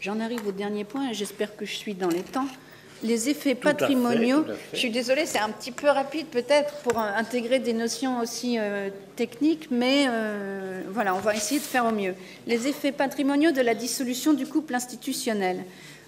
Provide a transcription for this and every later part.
J'en arrive au dernier point, et j'espère que je suis dans les temps. Les effets patrimoniaux, je suis désolée, c'est un petit peu rapide peut-être pour intégrer des notions aussi techniques, mais voilà, on va essayer de faire au mieux. Les effets patrimoniaux de la dissolution du couple institutionnel.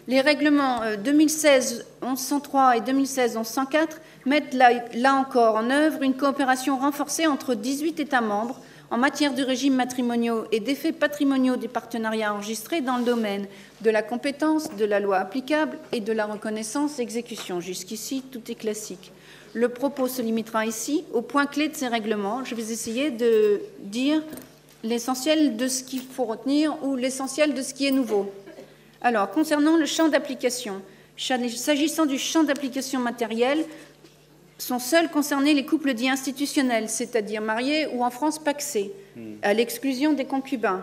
Les règlements 2016-1103 et 2016-1104 mettent là encore en œuvre une coopération renforcée entre 18 États membres en matière de régimes matrimoniaux et d'effets patrimoniaux des partenariats enregistrés dans le domaine de la compétence, de la loi applicable et de la reconnaissance exécution. Jusqu'ici, tout est classique. Le propos se limitera ici aux points clés de ces règlements. Je vais essayer de dire l'essentiel de ce qu'il faut retenir ou l'essentiel de ce qui est nouveau. Alors, concernant le champ d'application, s'agissant du champ d'application matériel, sont seuls concernés les couples dits institutionnels, c'est-à-dire mariés ou en France pacsés, à l'exclusion des concubins.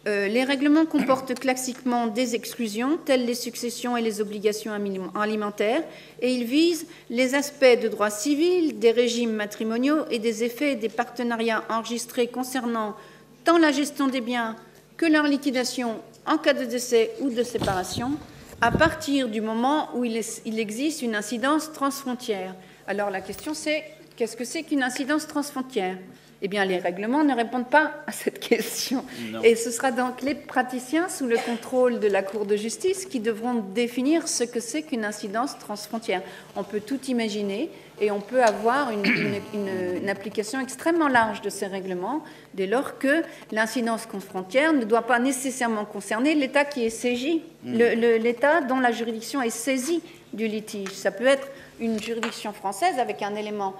Les règlements comportent classiquement des exclusions, telles les successions et les obligations alimentaires, et ils visent les aspects de droit civil, des régimes matrimoniaux et des effets des partenariats enregistrés concernant tant la gestion des biens que leur liquidation en cas de décès ou de séparation, à partir du moment où il existe une incidence transfrontière. Alors la question c'est, qu'est-ce que c'est qu'une incidence transfrontière? Eh bien, les règlements ne répondent pas à cette question. Non. Et ce sera donc les praticiens, sous le contrôle de la Cour de justice, qui devront définir ce que c'est qu'une incidence transfrontière. On peut tout imaginer et on peut avoir une application extrêmement large de ces règlements, dès lors que l'incidence transfrontière ne doit pas nécessairement concerner l'État qui est saisi, l'État dont la juridiction est saisie du litige. Ça peut être une juridiction française avec un élément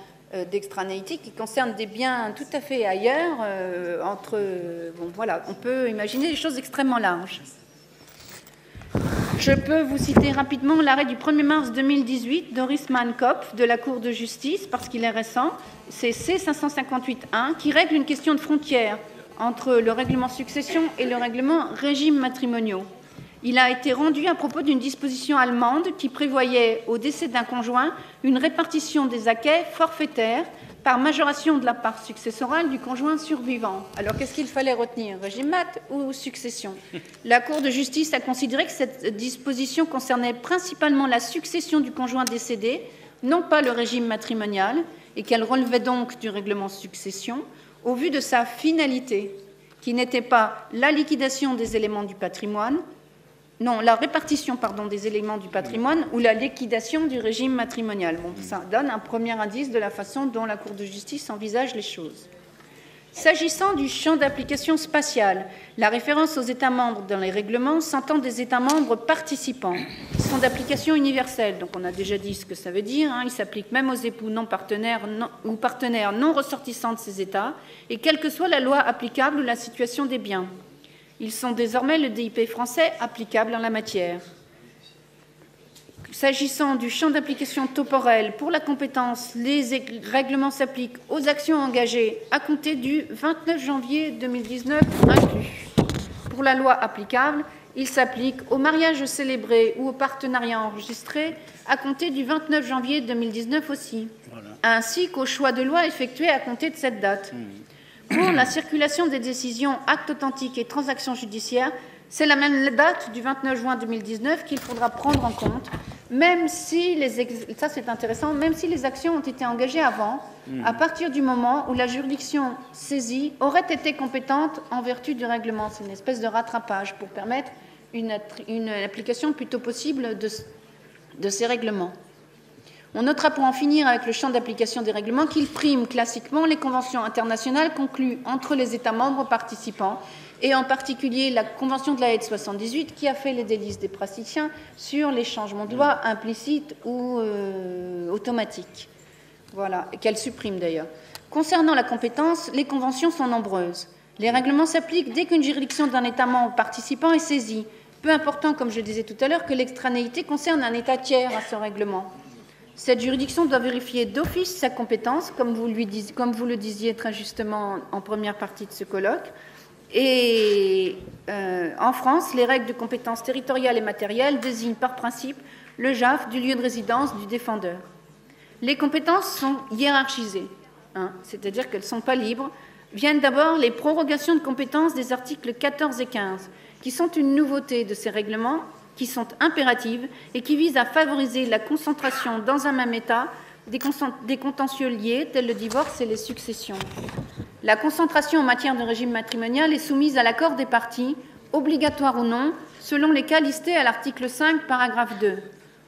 d'extranéité qui concerne des biens tout à fait ailleurs, bon, voilà, on peut imaginer des choses extrêmement larges. Je peux vous citer rapidement l'arrêt du 1er mars 2018 d'Oris Mann-Kopf de la Cour de justice, parce qu'il est récent, c'est C558.1, qui règle une question de frontière entre le règlement succession et le règlement régime matrimoniaux. Il a été rendu à propos d'une disposition allemande qui prévoyait, au décès d'un conjoint, une répartition des acquêts forfaitaires par majoration de la part successorale du conjoint survivant. Alors, qu'est-ce qu'il fallait retenir, régime mat ou succession? La Cour de justice a considéré que cette disposition concernait principalement la succession du conjoint décédé, non pas le régime matrimonial, et qu'elle relevait donc du règlement succession, au vu de sa finalité, qui n'était pas la liquidation des éléments du patrimoine, non, la répartition des éléments du patrimoine ou la liquidation du régime matrimonial. Bon, ça donne un premier indice de la façon dont la Cour de justice envisage les choses. S'agissant du champ d'application spatial, la référence aux États membres dans les règlements s'entend des États membres participants. Ils sont d'application universelle, donc on a déjà dit ce que ça veut dire. Ils s'appliquent même aux époux non partenaires ou partenaires non ressortissants de ces États, et quelle que soit la loi applicable ou la situation des biens. Ils sont désormais le DIP français applicable en la matière. S'agissant du champ d'application temporel pour la compétence, les règlements s'appliquent aux actions engagées à compter du 29 janvier 2019 inclus. Pour la loi applicable, il s'applique aux mariages célébrés ou aux partenariats enregistrés à compter du 29 janvier 2019 aussi, ainsi qu'aux choix de loi effectués à compter de cette date. Pour la circulation des décisions, actes authentiques et transactions judiciaires, c'est la même date du 29 juin 2019 qu'il faudra prendre en compte, même si ça c'est intéressant, même si les actions ont été engagées avant, à partir du moment où la juridiction saisie aurait été compétente en vertu du règlement. C'est une espèce de rattrapage pour permettre une application plutôt possible de ces règlements. On notera pour en finir avec le champ d'application des règlements qu'il prime classiquement les conventions internationales conclues entre les États membres participants, et en particulier la Convention de la Haye de 78 qui a fait les délices des praticiens sur les changements de loi implicites ou automatiques. Voilà, qu'elle supprime d'ailleurs. Concernant la compétence, les conventions sont nombreuses. Les règlements s'appliquent dès qu'une juridiction d'un État membre participant est saisie, peu important, comme je le disais tout à l'heure, que l'extranéité concerne un État tiers à ce règlement. Cette juridiction doit vérifier d'office sa compétence, comme vous le disiez très justement en première partie de ce colloque. Et en France, les règles de compétence territoriale et matérielle désignent par principe le JAF du lieu de résidence du défendeur. Les compétences sont hiérarchisées, c'est-à-dire qu'elles ne sont pas libres. Viennent d'abord les prorogations de compétences des articles 14 et 15, qui sont une nouveauté de ces règlements, qui sont impératives et qui visent à favoriser la concentration dans un même État des contentieux liés, tels le divorce et les successions. La concentration en matière de régime matrimonial est soumise à l'accord des parties, obligatoire ou non, selon les cas listés à l'article 5, paragraphe 2.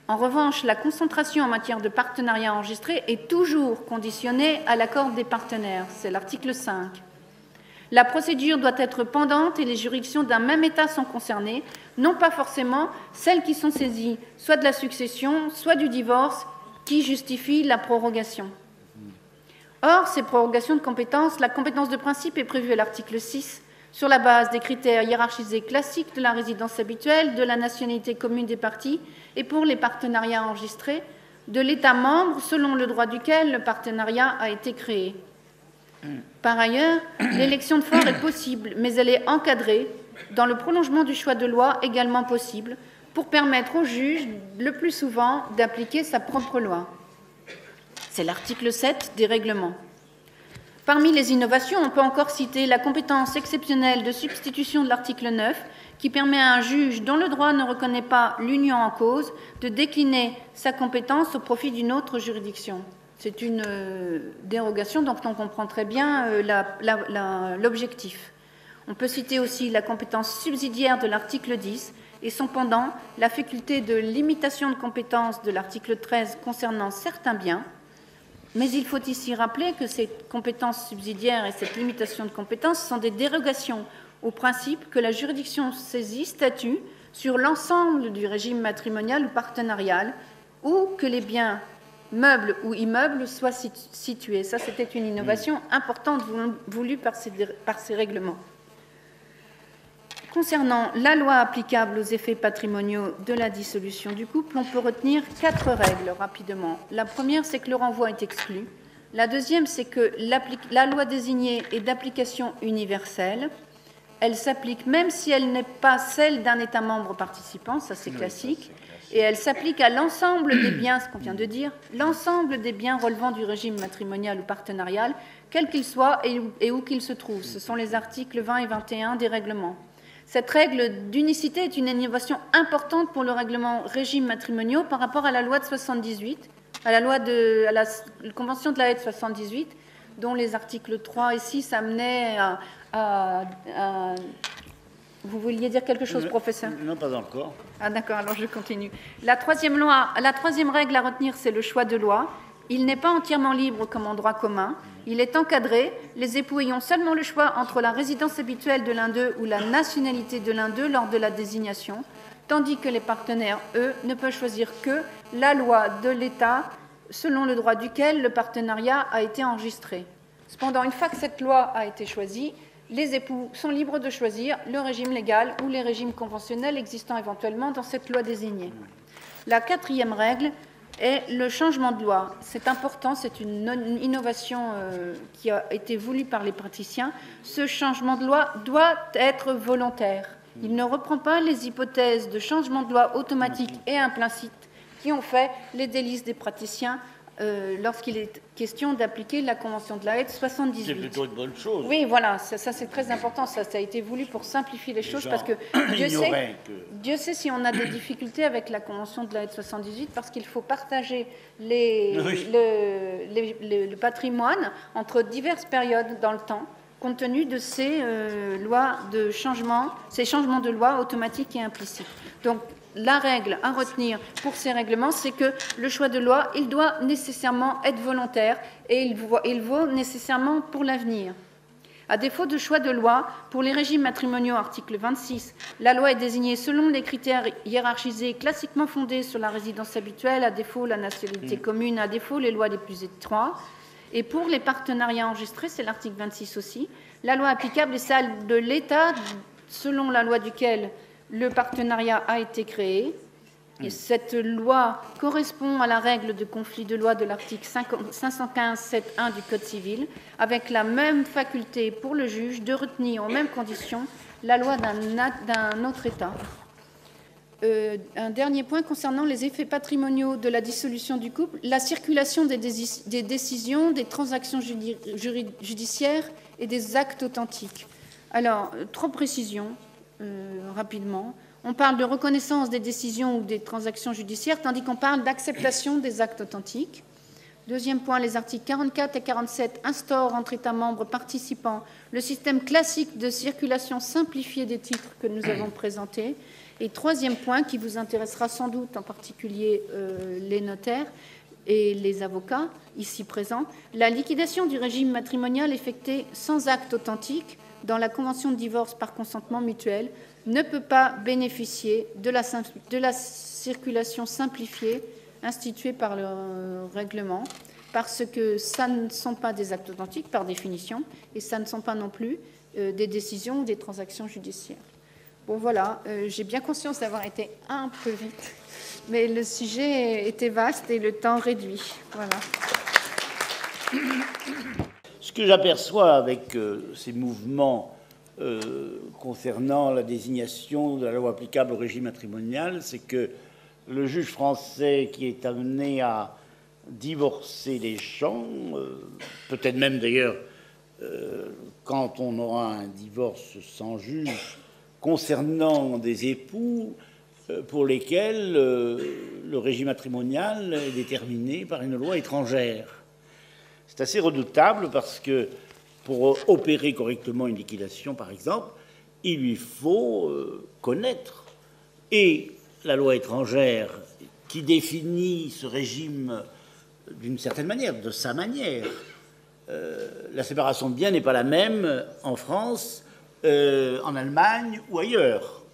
En revanche, la concentration en matière de partenariat enregistré est toujours conditionnée à l'accord des partenaires. C'est l'article 5. La procédure doit être pendante et les juridictions d'un même État sont concernées, non pas forcément celles qui sont saisies, soit de la succession, soit du divorce, qui justifient la prorogation. Or, ces prorogations de compétences, la compétence de principe est prévue à l'article 6, sur la base des critères hiérarchisés classiques de la résidence habituelle, de la nationalité commune des parties et pour les partenariats enregistrés, de l'État membre selon le droit duquel le partenariat a été créé. Par ailleurs, l'élection de fort est possible, mais elle est encadrée dans le prolongement du choix de loi également possible pour permettre au juge, le plus souvent, d'appliquer sa propre loi. C'est l'article 7 des règlements. Parmi les innovations, on peut encore citer la compétence exceptionnelle de substitution de l'article 9, qui permet à un juge dont le droit ne reconnaît pas l'union en cause de décliner sa compétence au profit d'une autre juridiction. C'est une dérogation dont on comprend très bien l'objectif. On peut citer aussi la compétence subsidiaire de l'article 10 et son pendant, la faculté de limitation de compétence de l'article 13 concernant certains biens. Mais il faut ici rappeler que ces compétences subsidiaires et cette limitation de compétences sont des dérogations au principe que la juridiction saisie statue sur l'ensemble du régime matrimonial ou partenarial ou que les biens meubles ou immeubles soient situés. Ça, c'était une innovation importante voulue par ces règlements. Concernant la loi applicable aux effets patrimoniaux de la dissolution du couple, on peut retenir 4 règles rapidement. La première, c'est que le renvoi est exclu. La deuxième, c'est que la loi désignée est d'application universelle. Elle s'applique même si elle n'est pas celle d'un État membre participant, ça c'est classique. Et elle s'applique à l'ensemble des biens, ce qu'on vient de dire, l'ensemble des biens relevant du régime matrimonial ou partenarial, quels qu'ils soient et où qu'ils se trouvent. Ce sont les articles 20 et 21 des règlements. Cette règle d'unicité est une innovation importante pour le règlement régime matrimoniaux par rapport à la loi de 78, à la Convention de la Haye de 78, dont les articles 3 et 6 amenaient à Vous vouliez dire quelque chose, professeur? Non, pas encore. Ah d'accord, alors je continue. La troisième règle à retenir, c'est le choix de loi. Il n'est pas entièrement libre comme en droit commun. Il est encadré, les époux ayant seulement le choix entre la résidence habituelle de l'un d'eux ou la nationalité de l'un d'eux lors de la désignation, tandis que les partenaires, eux, ne peuvent choisir que la loi de l'État selon le droit duquel le partenariat a été enregistré. Cependant, une fois que cette loi a été choisie, les époux sont libres de choisir le régime légal ou les régimes conventionnels existant éventuellement dans cette loi désignée. La quatrième règle est le changement de loi. C'est important, c'est une innovation qui a été voulue par les praticiens. Ce changement de loi doit être volontaire. Il ne reprend pas les hypothèses de changement de loi automatique et implicite qui ont fait les délices des praticiens lorsqu'il est question d'appliquer la Convention de la Haye de 78. C'est plutôt une bonne chose. Oui, voilà, ça c'est très important. Ça a été voulu pour simplifier les choses parce que Dieu sait si on a des difficultés avec la Convention de la Haye de 78 parce qu'il faut partager le patrimoine entre diverses périodes dans le temps compte tenu de ces lois de changement, ces changements de loi automatiques et implicites. Donc, la règle à retenir pour ces règlements, c'est que le choix de loi, il doit nécessairement être volontaire et il vaut nécessairement pour l'avenir. À défaut de choix de loi, pour les régimes matrimoniaux, article 26, la loi est désignée selon les critères hiérarchisés classiquement fondés sur la résidence habituelle, à défaut la nationalité commune, à défaut les lois les plus étroites. Et pour les partenariats enregistrés, c'est l'article 26 aussi, la loi applicable est celle de l'État selon la loi duquel le partenariat a été créé. Et cette loi correspond à la règle de conflit de loi de l'article 515.7.1 du Code civil, avec la même faculté pour le juge de retenir aux mêmes conditions la loi d'un autre État. Un dernier point concernant les effets patrimoniaux de la dissolution du couple, la circulation des décisions, des transactions judiciaires et des actes authentiques. Alors, trop de précisions. rapidement. On parle de reconnaissance des décisions ou des transactions judiciaires, tandis qu'on parle d'acceptation des actes authentiques. Deuxième point, les articles 44 et 47 instaurent entre États membres participants le système classique de circulation simplifiée des titres que nous avons présenté. Et troisième point, qui vous intéressera sans doute en particulier les notaires et les avocats ici présents, la liquidation du régime matrimonial effectuée sans acte authentique dans la convention de divorce par consentement mutuel ne peut pas bénéficier de la circulation simplifiée instituée par le règlement, parce que ça ne sont pas des actes authentiques par définition, et ça ne sont pas non plus des décisions ou des transactions judiciaires. Bon voilà, j'ai bien conscience d'avoir été un peu vite, mais le sujet était vaste et le temps réduit. Voilà. Ce que j'aperçois avec ces mouvements concernant la désignation de la loi applicable au régime matrimonial, c'est que le juge français qui est amené à divorcer les gens, peut-être même d'ailleurs quand on aura un divorce sans juge, concernant des époux pour lesquels le régime matrimonial est déterminé par une loi étrangère. C'est assez redoutable parce que pour opérer correctement une liquidation, par exemple, il lui faut connaître et la loi étrangère qui définit ce régime d'une certaine manière, de sa manière. La séparation de biens n'est pas la même en France, en Allemagne ou ailleurs.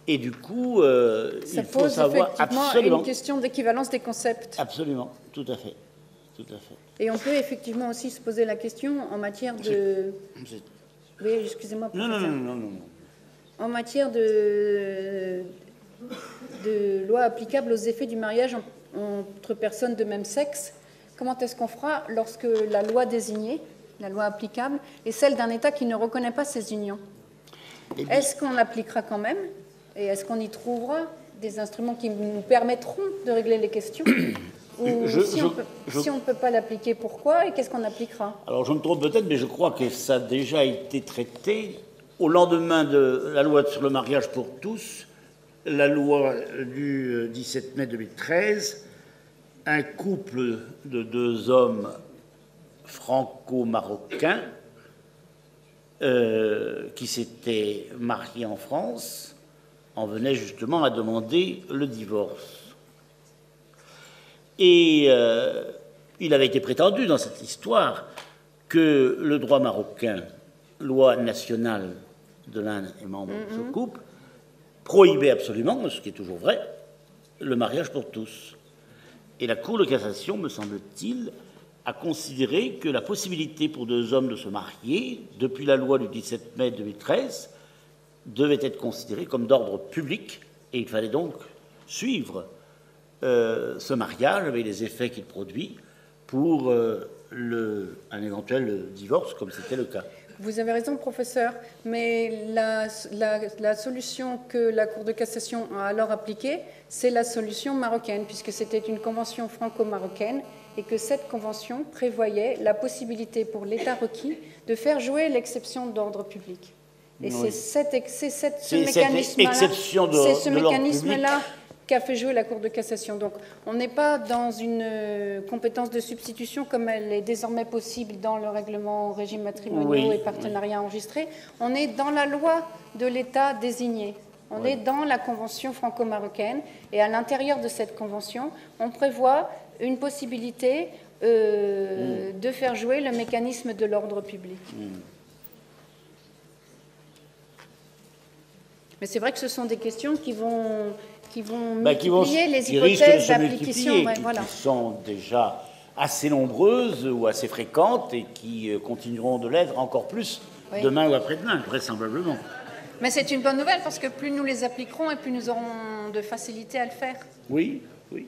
Et du coup, il faut savoir absolument une question d'équivalence des concepts. Absolument, tout à fait. Tout à fait. Et on peut effectivement aussi se poser la question en matière de... Oui, excusez-moi. Non. En matière de loi applicable aux effets du mariage entre personnes de même sexe, comment est-ce qu'on fera lorsque la loi désignée, la loi applicable, est celle d'un État qui ne reconnaît pas ces unions? Est-ce qu'on l'appliquera quand même? Et est-ce qu'on y trouvera des instruments qui nous permettront de régler les questions? Ou si on ne peut pas l'appliquer, pourquoi? Et qu'est-ce qu'on appliquera? Alors, je me trompe peut-être, mais je crois que ça a déjà été traité au lendemain de la loi sur le mariage pour tous, la loi du 17 mai 2013, un couple de deux hommes franco-marocains qui s'étaient mariés en France en venait justement à demander le divorce. Et il avait été prétendu dans cette histoire que le droit marocain, loi nationale de l'un des membres de ce couple, prohibait absolument, ce qui est toujours vrai, le mariage pour tous. Et la Cour de cassation, me semble-t-il, a considéré que la possibilité pour deux hommes de se marier, depuis la loi du 17 mai 2013, devait être considérée comme d'ordre public, et il fallait donc suivre ce mariage avec les effets qu'il produit pour un éventuel divorce, comme c'était le cas. Vous avez raison, professeur, mais la solution que la Cour de cassation a alors appliquée, c'est la solution marocaine, puisque c'était une convention franco-marocaine et que cette convention prévoyait la possibilité pour l'État requis de faire jouer l'exception d'ordre public. Et oui. C'est ce mécanisme-là qu'a fait jouer la Cour de cassation. Donc, on n'est pas dans une compétence de substitution comme elle est désormais possible dans le règlement régime matrimoniaux et partenariats enregistrés. On est dans la loi de l'État désigné. On est dans la convention franco-marocaine. Et à l'intérieur de cette convention, on prévoit une possibilité de faire jouer le mécanisme de l'ordre public. Mais c'est vrai que ce sont des questions qui vont multiplier les hypothèses d'application. Qui sont déjà assez nombreuses ou assez fréquentes et qui continueront de l'être encore plus demain ou après-demain, vraisemblablement. Mais c'est une bonne nouvelle parce que plus nous les appliquerons et plus nous aurons de facilité à le faire. Oui, oui.